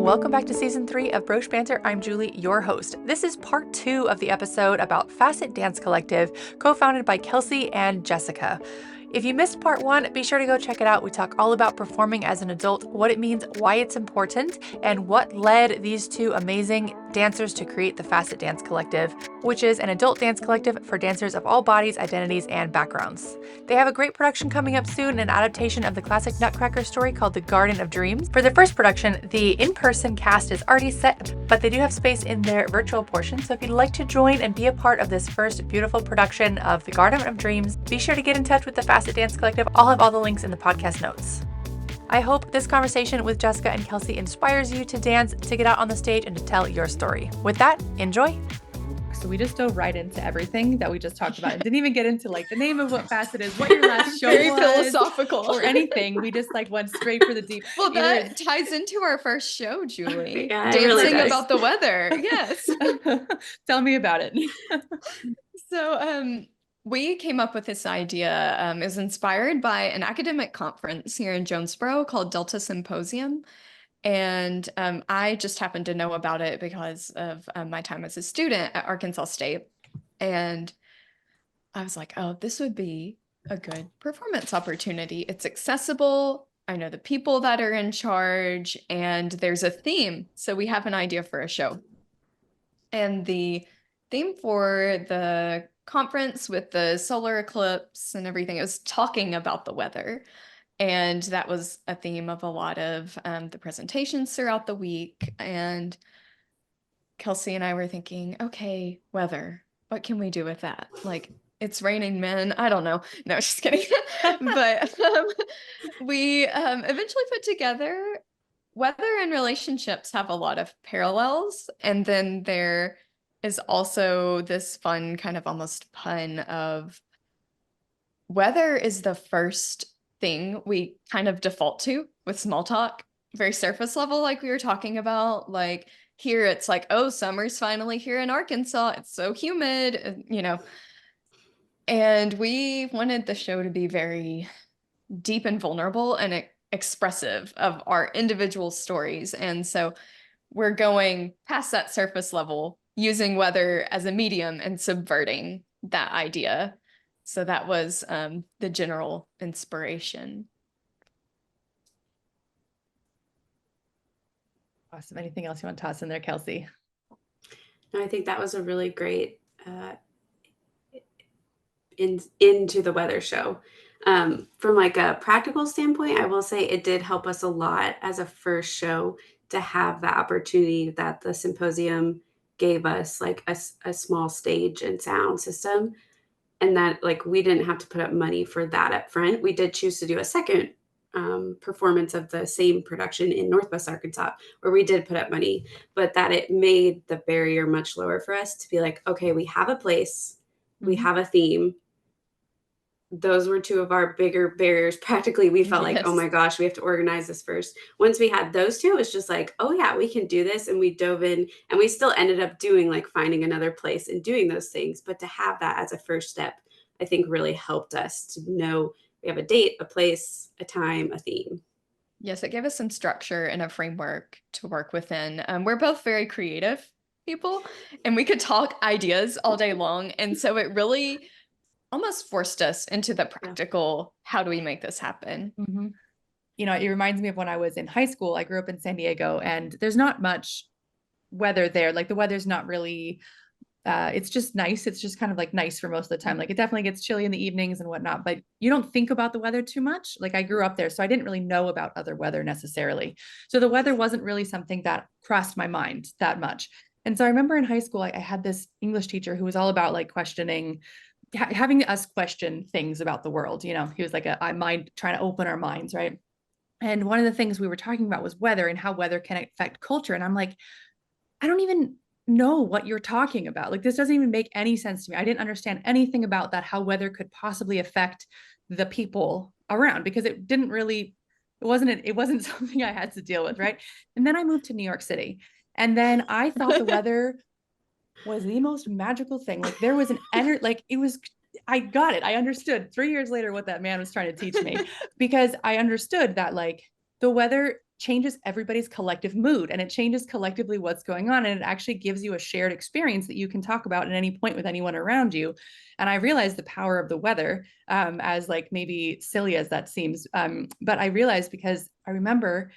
Welcome back to season 3 of Broche Banter. I'm Julie, your host. This is part 2 of the episode about Facet Dance Collective, co-founded by Kelsey and Jessica. If you missed part 1, be sure to go check it out. We talk all about performing as an adult, what it means, why it's important, and what led these two amazing dancers to create the Facet Dance Collective, which is an adult dance collective for dancers of all bodies, identities, and backgrounds. They have a great production coming up soon, an adaptation of the classic Nutcracker story called The Garden of Dreams. For their first production, the in-person cast is already set, but they do have space in their virtual portion, so if you'd like to join and be a part of this first beautiful production of The Garden of Dreams, be sure to get in touch with the Facet Dance Collective. I'll have all the links in the podcast notes. I hope this conversation with Jessica and Kelsey inspires you to dance, to get out on the stage, and to tell your story. With that, enjoy. So we just dove right into everything that we just talked about and didn't even get into like the name of what Facet is, what your last show Very was, philosophical or anything. We just like went straight for the deep. Well, that ties into our first show, Julie. Yeah, Dancing really about the weather. Yes. Tell me about it. So we came up with this idea. It was inspired by an academic conference here in Jonesboro called Delta Symposium. And I just happened to know about it because of my time as a student at Arkansas State. And I was like, oh, this would be a good performance opportunity. It's accessible. I know the people that are in charge, and there's a theme. So we have an idea for a show. And the theme for the conference with the solar eclipse and everything, it was talking about the weather. And that was a theme of a lot of the presentations throughout the week. And Kelsey and I were thinking, okay, weather, what can we do with that? Like, it's raining men. I don't know. No, just kidding. But we eventually put together weather and relationships have a lot of parallels. And then there is also this fun kind of almost pun of weather is the first thing we kind of default to with small talk, very surface level, like we were talking about. Like here, it's like, oh, summer's finally here in Arkansas. It's so humid, you know. And we wanted the show to be very deep and vulnerable and expressive of our individual stories. And so we're going past that surface level, using weather as a medium and subverting that idea. So that was the general inspiration. Awesome. Anything else you want to toss in there, Kelsey? No, I think that was a really great into the weather show. From like a practical standpoint, I will say it did help us a lot as a first show to have the opportunity that the symposium gave us, like a small stage and sound system. And that like we didn't have to put up money for that up front. We did choose to do a second performance of the same production in Northwest Arkansas, where we did put up money, but that it made the barrier much lower for us to be like, okay, we have a place, we have a theme. Those were two of our bigger barriers. Practically, we felt like, oh my gosh, we have to organize this first. Once we had those two, it was just like, oh yeah, we can do this. And we dove in, and we still ended up doing like finding another place and doing those things. But to have that as a first step, I think really helped us to know we have a date, a place, a time, a theme. Yes, it gave us some structure and a framework to work within. We're both very creative people, and we could talk ideas all day long. And so it really almost forced us into the practical, how do we make this happen? Mm-hmm. You know, it reminds me of when I was in high school. I grew up in San Diego, and there's not much weather there. Like the weather's not really, it's just nice. It's just kind of like nice for most of the time. Like it definitely gets chilly in the evenings and whatnot, but you don't think about the weather too much. Like I grew up there, so I didn't really know about other weather necessarily. So the weather wasn't really something that crossed my mind that much. And so I remember in high school, I had this English teacher who was all about like questioning, having us question things about the world. You know, he was like a mind trying to open our minds, right? And one of the things we were talking about was weather and how weather can affect culture. And I'm like, I don't even know what you're talking about. Like, this doesn't even make any sense to me. I didn't understand anything about that, how weather could possibly affect the people around, because it didn't really, it wasn't something I had to deal with, right? And then I moved to New York City. And then I thought the weather was the most magical thing. Like there was an energy, like it was, I got it. I understood 3 years later what that man was trying to teach me, because I understood that like the weather changes everybody's collective mood, and it changes collectively what's going on, and it actually gives you a shared experience that you can talk about at any point with anyone around you. And I realized the power of the weather, as like maybe silly as that seems, but I realized, because I remember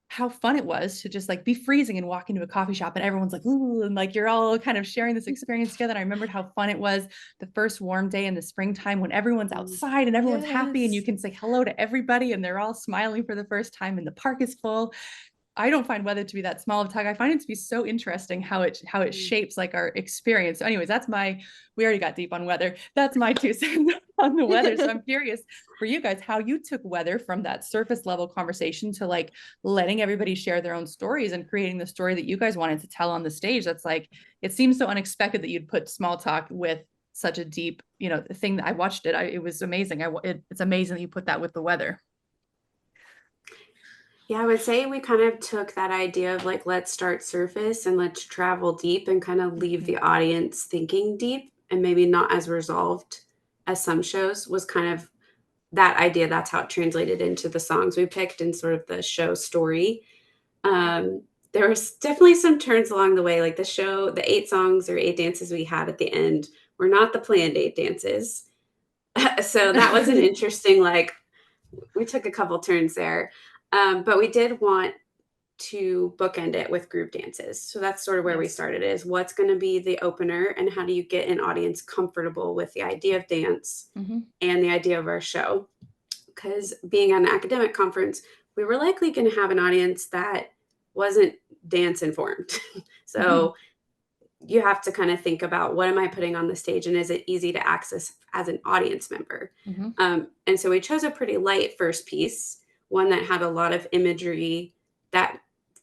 how fun it was to just like be freezing and walk into a coffee shop and everyone's like, ooh, and like you're all kind of sharing this experience together. And I remembered how fun it was the first warm day in the springtime when everyone's outside and everyone's happy and you can say hello to everybody and they're all smiling for the first time and the park is full. I don't find weather to be that small of a tug. I find it to be so interesting how it shapes like our experience. So anyways, we already got deep on weather. That's my 2 cents on the weather. So I'm curious for you guys, how you took weather from that surface level conversation to like letting everybody share their own stories and creating the story that you guys wanted to tell on the stage. That's like, it seems so unexpected that you'd put small talk with such a deep, thing. That I watched it. It was amazing. It's amazing that you put that with the weather. Yeah, I would say we kind of took that idea of like, let's start surface and let's travel deep and kind of leave the audience thinking deep and maybe not as resolved as some shows, was kind of that idea. That's how it translated into the songs we picked and sort of the show story. There was definitely some turns along the way, like the 8 songs or 8 dances we had at the end were not the planned 8 dances. So that was an interesting, like, we took a couple turns there. But we did want to bookend it with group dances. So that's sort of where we started, is what's going to be the opener and how do you get an audience comfortable with the idea of dance and the idea of our show? Because being at an academic conference, we were likely going to have an audience that wasn't dance informed. So you have to kind of think about, what am I putting on the stage and is it easy to access as an audience member? And so we chose a pretty light first piece, one that had a lot of imagery that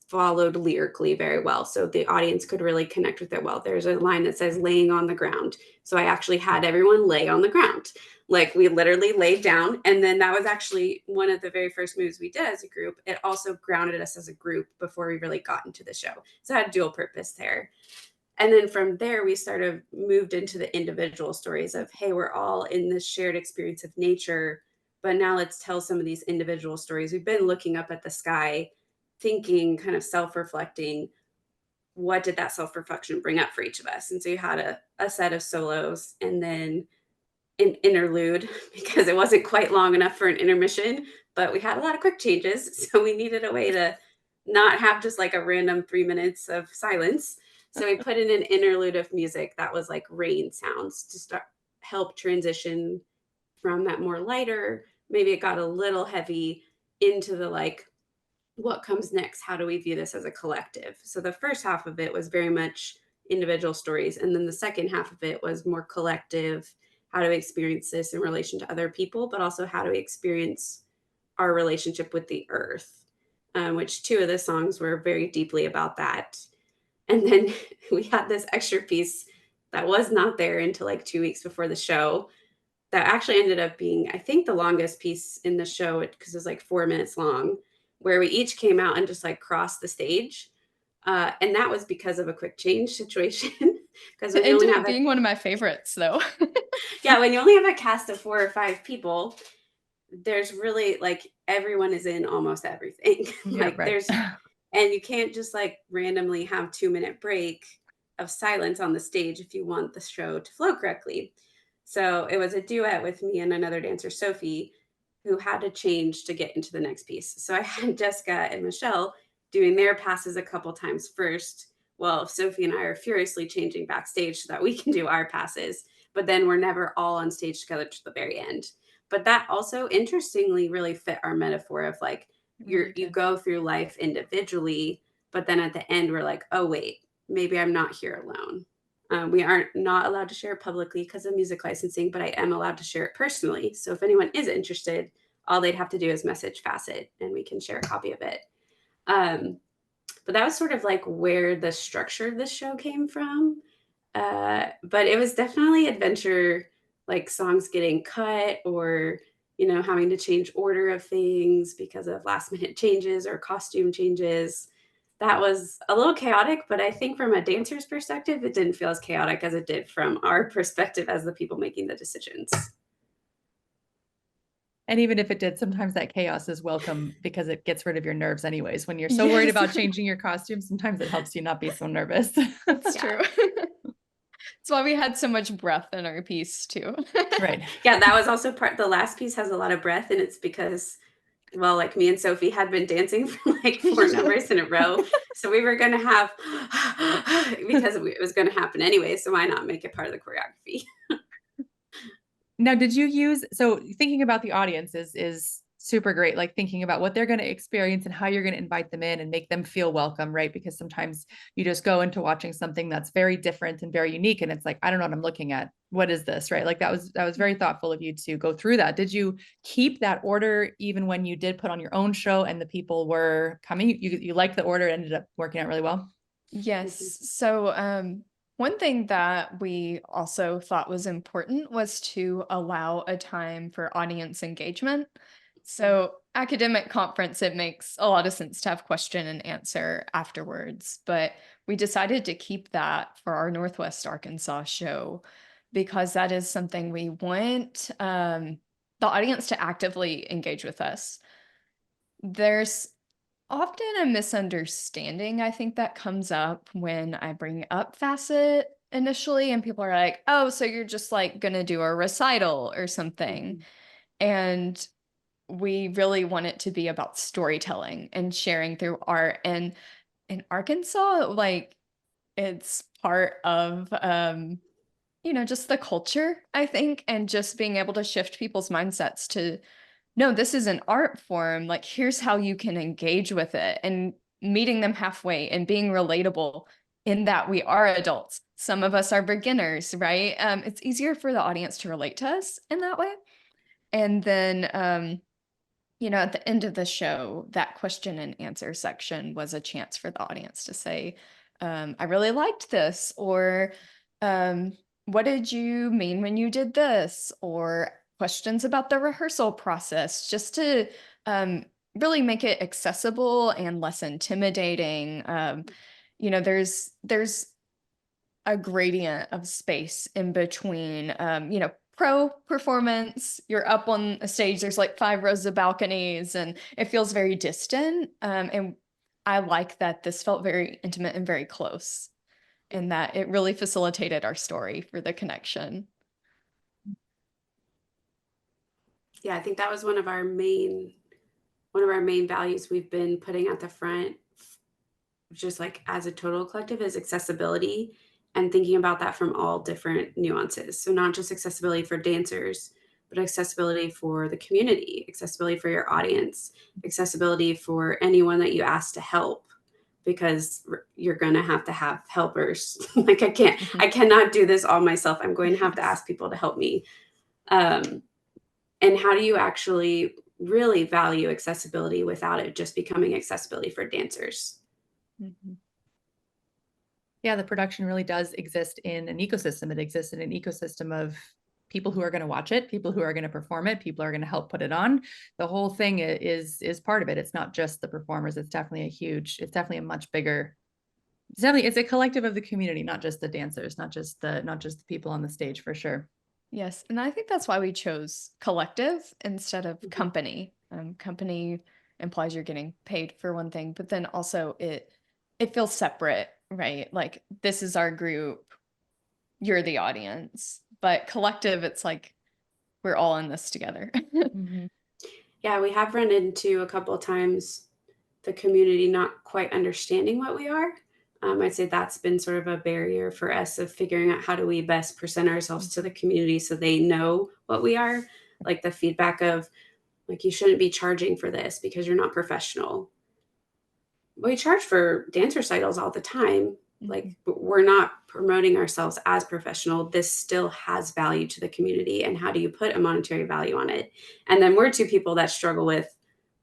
followed lyrically very well. So the audience could really connect with it well. There's a line that says laying on the ground. So I actually had everyone lay on the ground. Like, we literally laid down. And then that was actually one of the very first moves we did as a group. It also grounded us as a group before we really got into the show. So it had dual purpose there. And then from there, we moved into the individual stories of, hey, we're all in this shared experience of nature, but now let's tell some of these individual stories. We've been looking up at the sky, thinking, kind of self-reflecting, what did that self-reflection bring up for each of us? And so you had a set of solos and then an interlude, because it wasn't quite long enough for an intermission, but we had a lot of quick changes. So we needed a way to not have just like a random 3 minutes of silence. So we put in an interlude of music that was like rain sounds to help transition from that more lighter, maybe it got a little heavy, into the like, what comes next? How do we view this as a collective? So the first half of it was very much individual stories. And then the second half of it was more collective. How do we experience this in relation to other people, but also how do we experience our relationship with the earth? Which 2 of the songs were very deeply about that. And then we had this extra piece that was not there until like 2 weeks before the show, that actually ended up being, I think, the longest piece in the show, because it was like 4 minutes long, where we each came out and just like crossed the stage. And that was because of a quick change situation. Because it ended up being one of my favorites, though. Yeah, when you only have a cast of 4 or 5 people, there's really like, everyone is in almost everything. Yeah, like right. And you can't just like randomly have 2-minute break of silence on the stage if you want the show to flow correctly. So it was a duet with me and another dancer, Sophie, who had to change to get into the next piece. So I had Jessica and Michelle doing their passes a couple times first, while Sophie and I are furiously changing backstage so that we can do our passes. But then we're never all on stage together to the very end. But that also, interestingly, really fit our metaphor of like, you go through life individually, but then at the end we're like, oh wait, maybe I'm not here alone. We aren't not allowed to share it publicly because of music licensing, but I am allowed to share it personally. So if anyone is interested, all they'd have to do is message Facet and we can share a copy of it. But that was sort of like where the structure of the show came from. But it was definitely adventure, like songs getting cut or having to change order of things because of last minute changes or costume changes. That was a little chaotic, but I think from a dancer's perspective, it didn't feel as chaotic as it did from our perspective as the people making the decisions. And even if it did, sometimes that chaos is welcome because it gets rid of your nerves anyways. When you're so worried Yes. about changing your costume, sometimes it helps you not be so nervous. That's Yeah. true. That's why we had so much breath in our piece too. Right. Yeah, that was also the last piece has a lot of breath, and it's because, well, like me and Sophie had been dancing for like 4 numbers in a row. So we were going to have, because it was going to happen anyway. So why not make it part of the choreography? Now, did you use, so thinking about the audience is super great, like thinking about what they're going to experience and how you're going to invite them in and make them feel welcome, right? Because sometimes you just go into watching something that's very different and very unique, and it's like, I don't know what I'm looking at. What is this, right? Like that was very thoughtful of you to go through that. Did you keep that order even when you did put on your own show and the people were coming? You liked the order, it ended up working out really well? Yes. So, one thing that we also thought was important was to allow a time for audience engagement. So, academic conference, it makes a lot of sense to have question and answer afterwards, but we decided to keep that for our Northwest Arkansas show because that is something we want the audience to actively engage with us. There's often a misunderstanding, I think, that comes up when I bring up Facet initially, and people are like, oh, so you're just like gonna do a recital or something. Mhm. And we really want it to be about storytelling and sharing through art. And in Arkansas, like it's part of just the culture, I think, and just being able to shift people's mindsets to no, this is an art form. Like, here's how you can engage with it and meeting them halfway and being relatable in that we are adults. Some of us are beginners, right? It's easier for the audience to relate to us in that way. And then, at the end of the show, that question and answer section was a chance for the audience to say, I really liked this, or um, what did you mean when you did this? Or questions about the rehearsal process, just to really make it accessible and less intimidating. There's a gradient of space in between, pro performance, you're up on a stage, there's like 5 rows of balconies, and it feels very distant. And I like that this felt very intimate and very close, and that it really facilitated our story for the connection. Yeah, I think that was one of our main values we've been putting at the front, just like as a total collective, is accessibility, and thinking about that from all different nuances. So not just accessibility for dancers, but accessibility for the community, accessibility for your audience, accessibility for anyone that you ask to help, because you're going to have helpers. Like I cannot do this all myself. I'm going to have to ask people to help me. And how do you actually really value accessibility without it just becoming accessibility for dancers? Mhm. Yeah, the production really does exist in an ecosystem. It exists in an ecosystem of people who are going to watch it, people who are going to perform it, people are going to help put it on. The whole thing is part of it. It's not just the performers. It's definitely it's definitely a much bigger, it's a collective of the community, not just the dancers, not just the people on the stage, for sure. Yes, and I think that's why we chose collective instead of Mhm. company. Company implies you're getting paid for one thing, but then also it feels separate, right? Like this is our group, you're the audience. But collective, it's like we're all in this together. Mhm. Yeah, we have run into a couple of times the community not quite understanding what we are. I'd say that's been sort of a barrier for us of figuring out how do we best present ourselves to the community so they know what we are. Like the feedback of, like, you shouldn't be charging for this because you're not professional. We charge for dance recitals all the time. Like, Mhm. we're not promoting ourselves as professional. This still has value to the community. And how do you put a monetary value on it? And then we're two people that struggle with,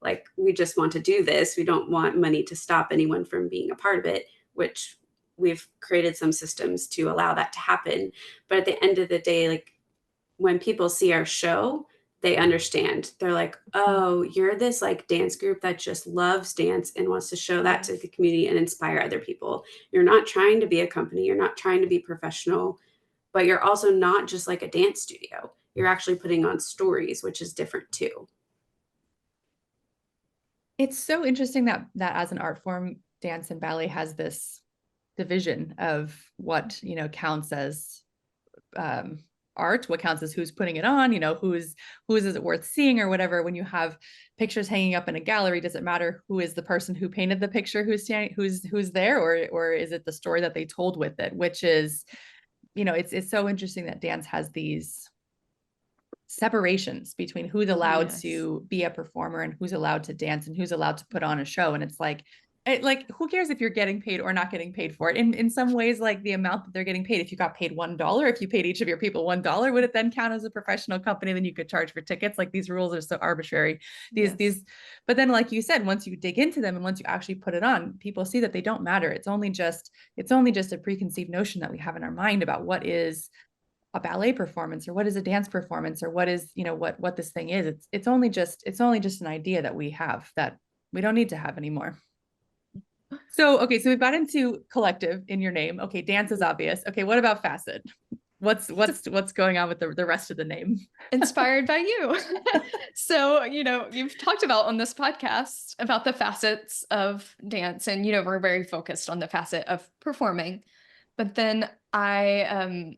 like, we just want to do this. We don't want money to stop anyone from being a part of it, which we've created some systems to allow that to happen. But at the end of the day, like, when people see our show, they understand. They're like, oh, you're this like dance group that just loves dance and wants to show that to the community and inspire other people. You're not trying to be a company, you're not trying to be professional, but you're also not just like a dance studio. You're actually putting on stories, which is different too. It's so interesting that as an art form, dance and ballet has this division of what, counts as um, art, what counts as who's putting it on, who's is it worth seeing or whatever. When you have pictures hanging up in a gallery, does it matter who is the person who painted the picture, who's there, or is it the story that they told with it? Which is, it's so interesting that dance has these separations between who's allowed Yes. to be a performer and who's allowed to dance and who's allowed to put on a show. And it's like who cares if you're getting paid or not getting paid for it? In some ways, like the amount that they're getting paid, if you got paid $1, if you paid each of your people $1, would it then count as a professional company? Then you could charge for tickets. Like these rules are so arbitrary. But then, like you said, once you dig into them and once you actually put it on, people see that they don't matter. It's only just a preconceived notion that we have in our mind about what is a ballet performance or what is a dance performance or what is, what this thing is. It's only just an idea that we have that we don't need to have anymore. So, okay, so we've got into collective in your name. Okay, dance is obvious. Okay, what about Facet? What's going on with the rest of the name? Inspired by you. So, you've talked about on this podcast about the facets of dance, and we're very focused on the facet of performing. But then I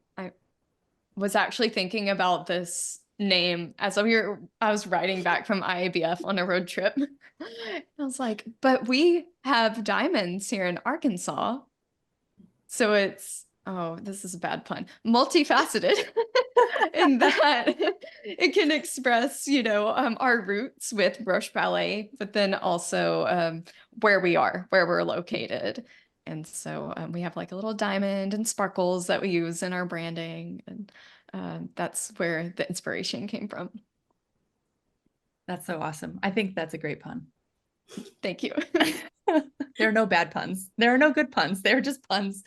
was actually thinking about this name as I was riding back from IABF on a road trip. I was like, but we have diamonds here in Arkansas. So it's, oh, this is a bad pun, multifaceted in that it can express, our roots with Broche Ballet, but then also where we're located. And so we have like a little diamond and sparkles that we use in our branding. And that's where the inspiration came from. That's so awesome. I think that's a great pun. Thank you. There are no bad puns. There are no good puns. They're just puns.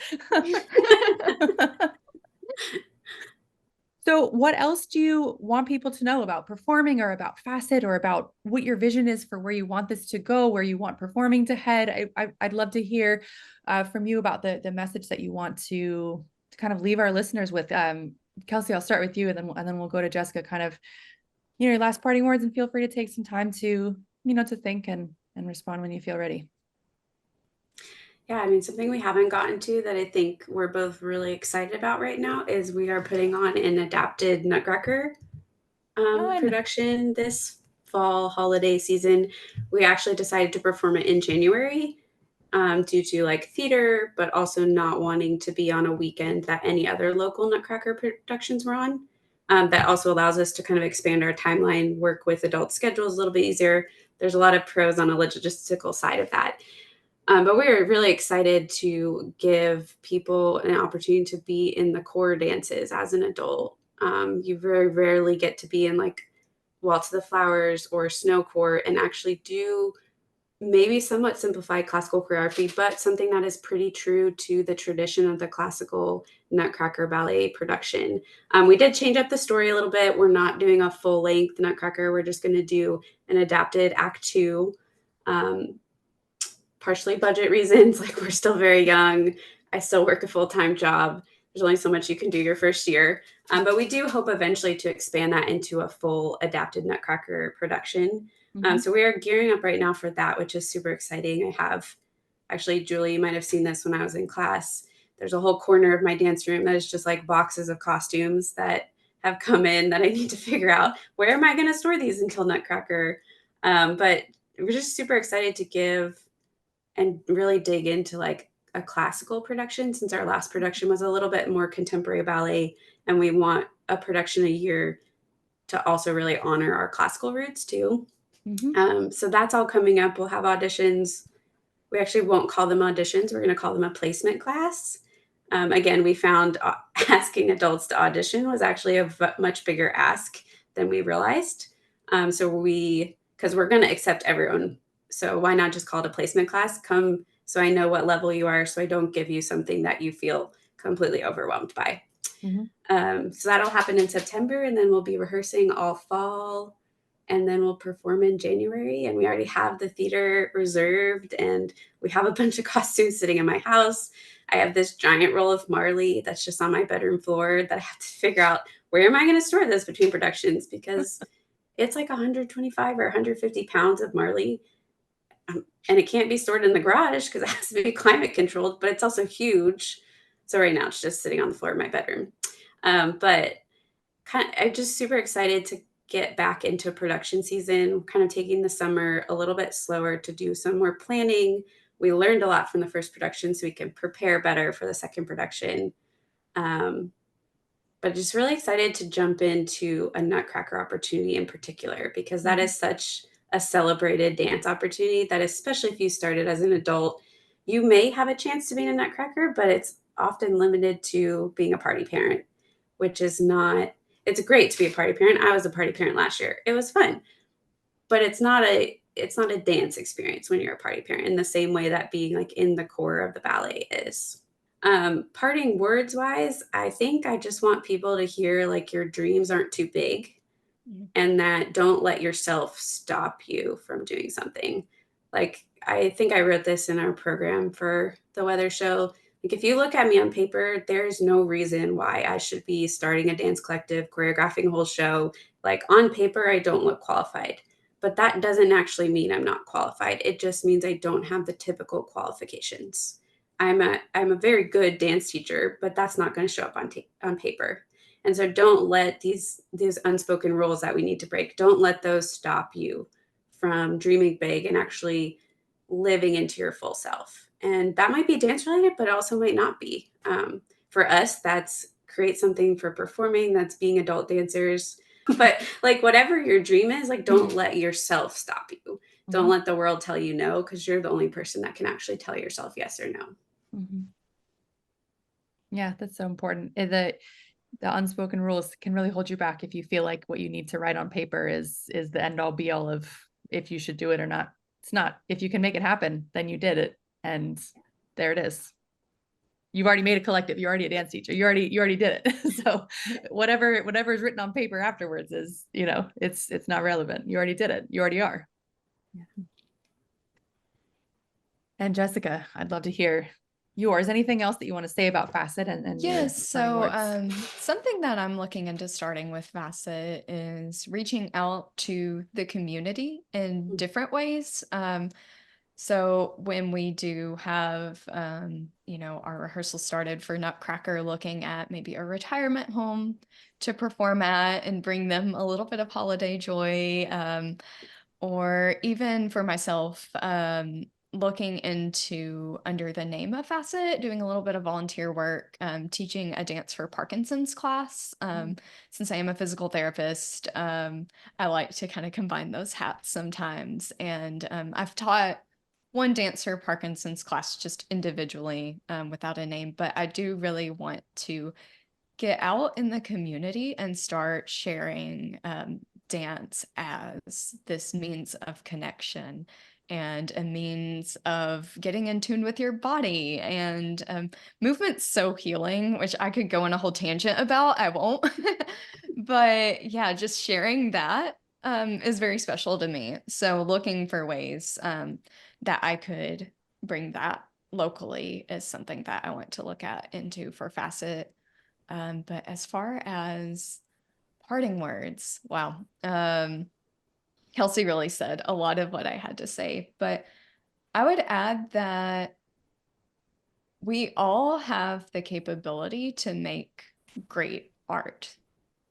So what else do you want people to know about performing or about Facet or about what your vision is for where you want this to go, where you want performing to head? I'd love to hear from you about the message that you want to kind of leave our listeners with. Kelsey, I'll start with you and then we'll go to Jessica, kind of, your last parting words, and feel free to take some time to, to think and respond when you feel ready. Yeah, I mean, something we haven't gotten to that I think we're both really excited about right now is we are putting on an adapted Nutcracker production this fall holiday season. We actually decided to perform it in January due to like theater, but also not wanting to be on a weekend that any other local Nutcracker productions were on. That also allows us to kind of expand our timeline, work with adult schedules a little bit easier. There's a lot of pros on a logistical side of that. But we're really excited to give people an opportunity to be in the core dances as an adult. You very rarely get to be in like Waltz of the Flowers or Snow Court and actually do maybe somewhat simplified classical choreography, but something that is pretty true to the tradition of the classical Nutcracker ballet production. We did change up the story a little bit. We're not doing a full length Nutcracker. We're just going to do an adapted Act 2. Partially budget reasons, like we're still very young. I still work a full-time job. There's only so much you can do your first year. But we do hope eventually to expand that into a full adapted Nutcracker production. So we are gearing up right now for that, which is super exciting. I have, actually, Julie, you might have seen this when I was in class. There's a whole corner of my dance room that is just like boxes of costumes that have come in that I need to figure out where am I going to store these until Nutcracker. But we're just super excited to give and really dig into like a classical production, since our last production was a little bit more contemporary ballet, and we want a production a year to also really honor our classical roots too. So that's all coming up. We'll have auditions. We actually won't call them auditions. We're going to call them a placement class. Again, we found asking adults to audition was actually a much bigger ask than we realized. Because we're going to accept everyone. So why not just call it a placement class? Come so I know what level you are, so I don't give you something that you feel completely overwhelmed by. So that'll happen in September, and then we'll be rehearsing all fall, and then we'll perform in January. And we already have the theater reserved, and we have a bunch of costumes sitting in my house. I have this giant roll of Marley that's just on my bedroom floor that I have to figure out where am I going to store this between productions, because it's like 125 or 150 pounds of Marley. and it can't be stored in the garage because it has to be climate controlled, but it's also huge. So right now it's just sitting on the floor of my bedroom. But I'm just super excited to get back into production season, kind of taking the summer a little bit slower to do some more planning. We learned a lot from the first production, so we can prepare better for the second production. Um, but just really excited to jump into a Nutcracker opportunity in particular, because that is such a celebrated dance opportunity that, especially if you started as an adult, you may have a chance to be in a Nutcracker, but it's often limited to being a party parent, which is not, it's great to be a party parent. I was a party parent last year. It was fun, but it's not a dance experience when you're a party parent in the same way that being like in the core of the ballet is. Parting words wise, I think I just want people to hear like your dreams aren't too big, and that don't let yourself stop you from doing something. Like, I think I wrote this in our program for the weather show. Like, if you look at me on paper, there's no reason why I should be starting a dance collective, choreographing a whole show. Like, on paper, I don't look qualified, but that doesn't actually mean I'm not qualified. It just means I don't have the typical qualifications. I'm a very good dance teacher, but that's not going to show up on paper. And so don't let these unspoken rules that we need to break, don't let those stop you from dreaming big and actually living into your full self. And that might be dance related, but it also might not be. For us, that's create something for performing, that's being adult dancers. But like whatever your dream is, like don't let yourself stop you. Don't let the world tell you no, because you're the only person that can actually tell yourself yes or no. Yeah, that's so important. The unspoken rules can really hold you back if you feel like what you need to write on paper is the end all be all of if you should do it or not. It's not. If you can make it happen, then you did it, and there it is. You've already made a collective. You're already a dance teacher. You already did it. So whatever is written on paper afterwards is, it's not relevant. You already did it. You already are. Yeah. And Jessica, I'd love to hear yours. Anything else that you want to say about Facet and your Yes, parting so words? something that I'm looking into starting with Facet is reaching out to the community in different ways. So when we do have, our rehearsal started for Nutcracker, looking at maybe a retirement home to perform at and bring them a little bit of holiday joy, or even for myself, looking into under the name of Facet, doing a little bit of volunteer work, teaching a dance for Parkinson's class. Since I am a physical therapist, I like to kind of combine those hats sometimes. And I've taught one dance for Parkinson's class just individually, without a name, but I do really want to get out in the community and start sharing dance as this means of connection and a means of getting in tune with your body. And movement's so healing, which I could go on a whole tangent about. I won't. But yeah, just sharing that is very special to me. So looking for ways that I could bring that locally is something that I want to look at into for Facet. But as far as parting words, wow. Kelsey really said a lot of what I had to say, but I would add that we all have the capability to make great art.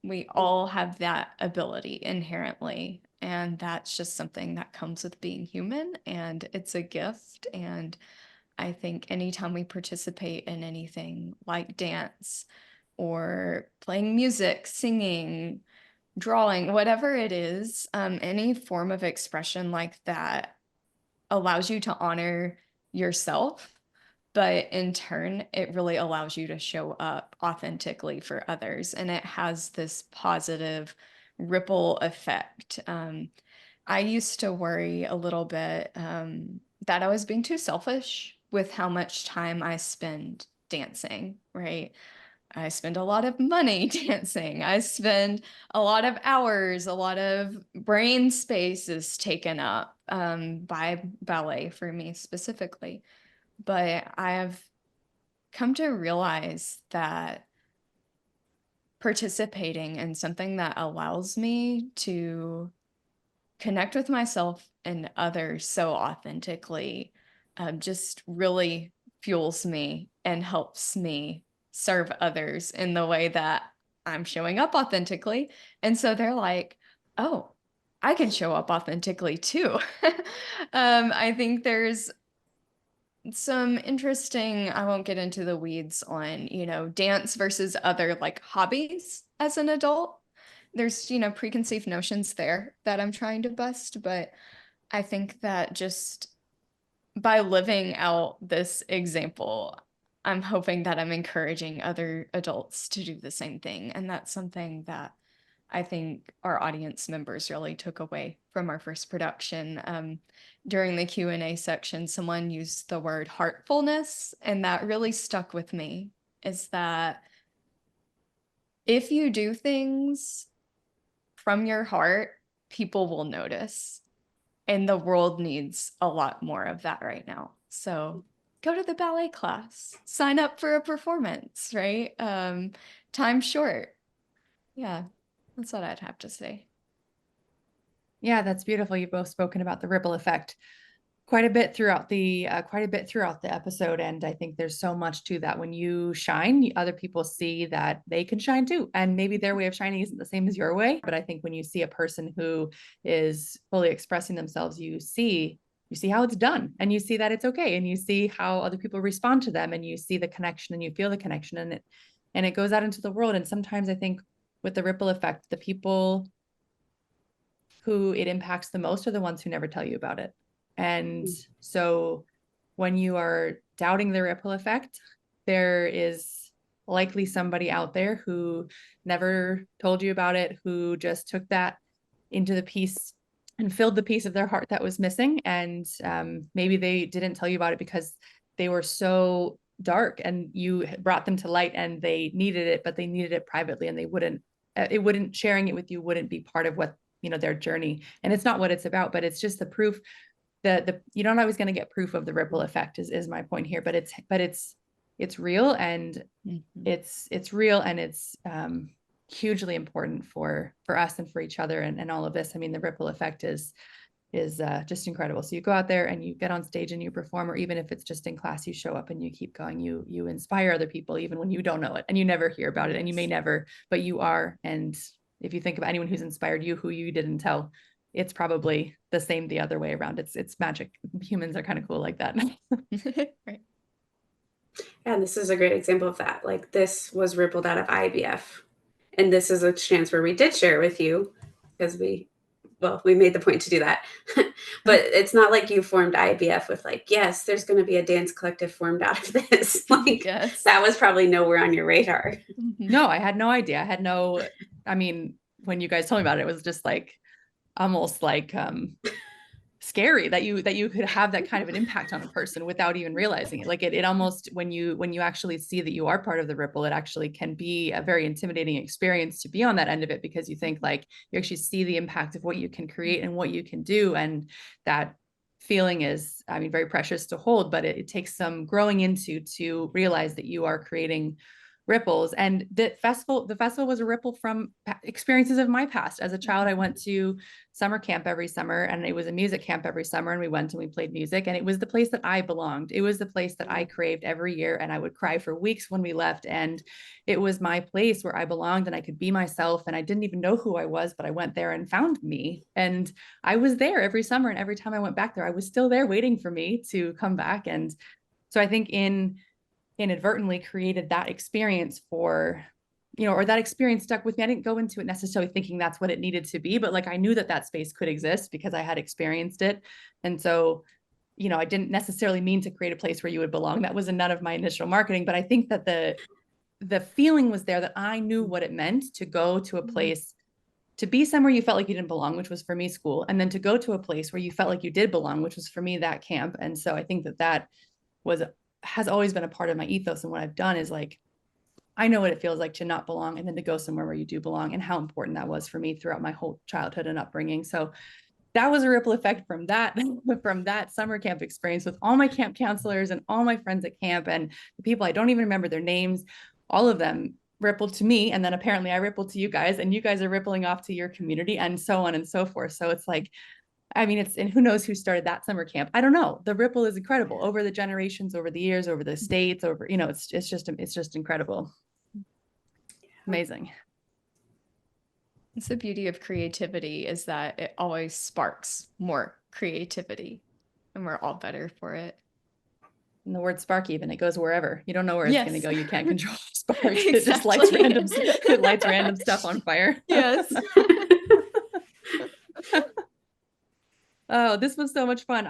We all have that ability inherently, and that's just something that comes with being human, and it's a gift. And I think anytime we participate in anything like dance or playing music, singing, drawing, whatever it is, any form of expression like that allows you to honor yourself, but in turn, it really allows you to show up authentically for others. And it has this positive ripple effect. I used to worry a little bit that I was being too selfish with how much time I spend dancing, right? I spend a lot of money dancing. I spend a lot of hours, a lot of brain space is taken up by ballet for me specifically. But I have come to realize that participating in something that allows me to connect with myself and others so authentically just really fuels me and helps me serve others in the way that I'm showing up authentically. And so they're like, oh, I can show up authentically too. I think there's some interesting, I won't get into the weeds on, dance versus other like hobbies as an adult. There's, preconceived notions there that I'm trying to bust, but I think that just by living out this example, I'm hoping that I'm encouraging other adults to do the same thing. And that's something that I think our audience members really took away from our first production. During the Q&A section, someone used the word heartfulness, and that really stuck with me, is that if you do things from your heart, people will notice. And the world needs a lot more of that right now. So go to the ballet class, sign up for a performance, right? Time short. Yeah, that's what I'd have to say. Yeah, that's beautiful. You've both spoken about the ripple effect quite a bit throughout the episode, and I think there's so much to that. When you shine, other people see that they can shine too, and maybe their way of shining isn't the same as your way, but I think when you see a person who is fully expressing themselves, you see how it's done, and you see that it's okay, and you see how other people respond to them, and you see the connection, and you feel the connection, and it goes out into the world. And sometimes I think with the ripple effect, the people who it impacts the most are the ones who never tell you about it. And so when you are doubting the ripple effect, there is likely somebody out there who never told you about it, who just took that into the piece and filled the piece of their heart that was missing. And maybe they didn't tell you about it because they were so dark and you brought them to light and they needed it, but they needed it privately, and sharing it with you wouldn't be part of what, their journey. And it's not what it's about, but it's just the proof that you're not always going to get proof of the ripple effect is my point here, but it's real, and it's real, and it's hugely important for us and for each other, and all of this. I mean, the ripple effect is just incredible. So you go out there and you get on stage and you perform, or even if it's just in class, you show up and you keep going, you inspire other people, even when you don't know it and you never hear about it, and you may never, but you are. And if you think about anyone who's inspired you, who you didn't tell, it's probably the same the other way around. It's magic. Humans are kind of cool like that. Right. And this is a great example of that. Like, this was rippled out of IBF. And this is a chance where we did share with you, because we made the point to do that. But it's not like you formed IBF with like, yes, there's going to be a dance collective formed out of this. Like, Yes. that was probably nowhere on your radar. No, I had no idea. I mean, when you guys told me about it, it was just like, almost like scary that you could have that kind of an impact on a person without even realizing it. Like it almost, when you actually see that you are part of the ripple, it actually can be a very intimidating experience to be on that end of it, because you think like you actually see the impact of what you can create and what you can do. And that feeling is, I mean, very precious to hold, but it takes some growing into to realize that you are creating ripples. And the festival was a ripple from experiences of my past. As a child, I went to summer camp every summer, and it was a music camp every summer, and we went and we played music, and it was the place that I belonged. It was the place that I craved every year, and I would cry for weeks when we left. And it was my place where I belonged, and I could be myself, and I didn't even know who I was, but I went there and found me. And I was there every summer, and every time I went back there, I was still there waiting for me to come back. And so I think inadvertently created that experience for, or that experience stuck with me. I didn't go into it necessarily thinking that's what it needed to be, but like I knew that space could exist because I had experienced it. And so, I didn't necessarily mean to create a place where you would belong. That was none of my initial marketing, but I think that the feeling was there, that I knew what it meant to go to a place, to be somewhere you felt like you didn't belong, which was for me school, and then to go to a place where you felt like you did belong, which was for me that camp. And so I think that has always been a part of my ethos. And what I've done is like, I know what it feels like to not belong, and then to go somewhere where you do belong, and how important that was for me throughout my whole childhood and upbringing. So that was a ripple effect from that summer camp experience, with all my camp counselors and all my friends at camp, and the people I don't even remember their names, all of them rippled to me, and then apparently I rippled to you guys, and you guys are rippling off to your community, and so on and so forth. So it's like, I mean, and who knows who started that summer camp? I don't know. The ripple is incredible over the generations, over the years, over the states, over, it's just incredible. Amazing. It's the beauty of creativity, is that it always sparks more creativity, and we're all better for it. And the word spark, even, it goes wherever. You don't know where it's going to go. You can't control the spark. Exactly. It just lights random stuff on fire. Yes. Oh, this was so much fun.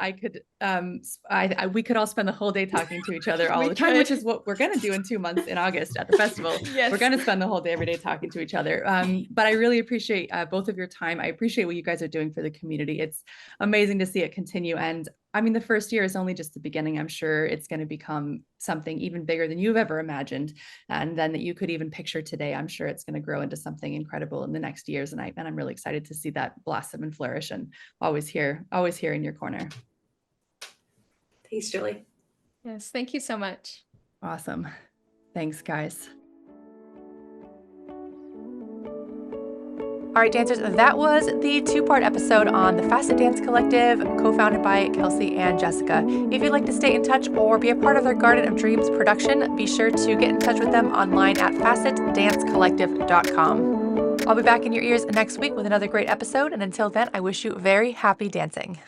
We could all spend the whole day talking to each other all We the time, could. which is what we're going to do in 2 months in August at the festival. Yes. We're going to spend the whole day every day talking to each other. But I really appreciate both of your time. I appreciate what you guys are doing for the community. It's amazing to see it continue. And I mean, the first year is only just the beginning. I'm sure it's going to become something even bigger than you've ever imagined, and then that you could even picture today. I'm sure it's going to grow into something incredible in the next years. And I'm really excited to see that blossom and flourish, and always here in your corner. Thanks, Julie. Yes. Thank you so much. Awesome. Thanks, guys. All right, dancers, that was the 2-part episode on the Facet Dance Collective, co-founded by Kelsey and Jessica. If you'd like to stay in touch or be a part of their Garden of Dreams production, be sure to get in touch with them online at facetdancecollective.com. I'll be back in your ears next week with another great episode, and until then, I wish you very happy dancing.